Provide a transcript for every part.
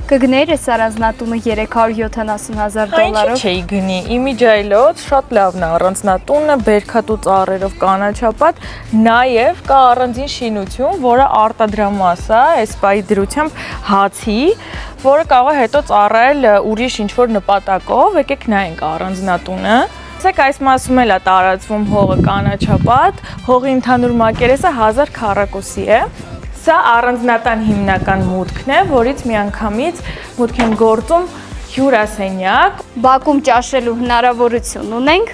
Կգներ ես առանձնատունը 370,000 Ինչ դոլարով։ չէի գնի, իմիջայլոց շատ լավն է առանձնատունը, բերքատու ծառերով կանաչապատ, նաև կա առանձին շինություն, որը արտադրամաս է, այս պայի դրությամբ հացի, որը կարող է հետո ծառայել ուրիշ ինչ-որ նպատակով, եկեք նայենք առանձնատունը։ Ասեք այս մասում էլ է տարածվում հողը կանաչապատ, հողի ընդհանուր մակերեսը 1000 քառակուսի է։ Սա առանձնատան հիմնական մուտքն է, որից միանգամից մուտք են գործում հյուրասենյակ։ Բակում ճաշելու հնարավորություն ունենք։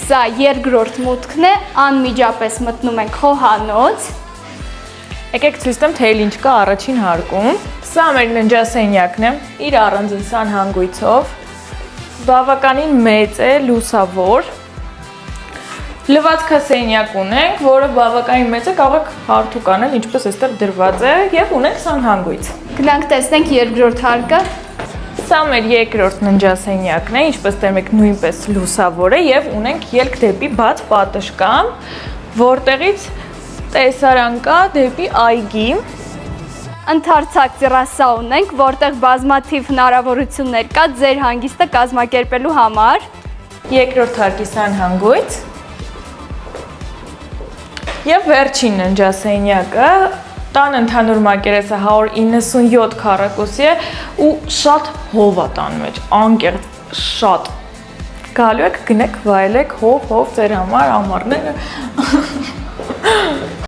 Սա երկրորդ մուտքն է, անմիջապես մտնում ենք խոհանոց։ Եկեք ցույց տամ, թե ինչ կա առաջին հարկում։ Սա մեր ննջասենյակն է, իր առանձին սանհանգույցով։ Բավականին մեծ է, լուսավոր։ Լվացքասենյակ ունենք, որը բավականին մեծ է, կարող եք հարթուկ անել, ինչպես այստեղ դրված է, եւ ունենք սանհանգույց։ Գնանք տեսնենք երկրորդ հարկը։ Սա մեր երկրորդ ննջասենյակն է, ինչպես տեսնում եք, նույնպես լուսավոր է եւ ունենք ելք դեպի բաց պատշգամբ, որտեղից տեսարան կա դեպի այգի։ Ընդարձակ տերասա ունենք, որտեղ բազմաթիվ հնարավորություններ կա ձեր հանգիստը կազմակերպելու համար։ Երկրորդ հարկի սանհանգույց։ Եվ վերջին ննջասենյակը, տան ընդհանուր մակերեսը 197 քառակուսի է ու շատ հով է տան մեջ, անկեղծ շատ։ Գալու եք, գնեք, վայելեք, հով ձեր համար, ամառները։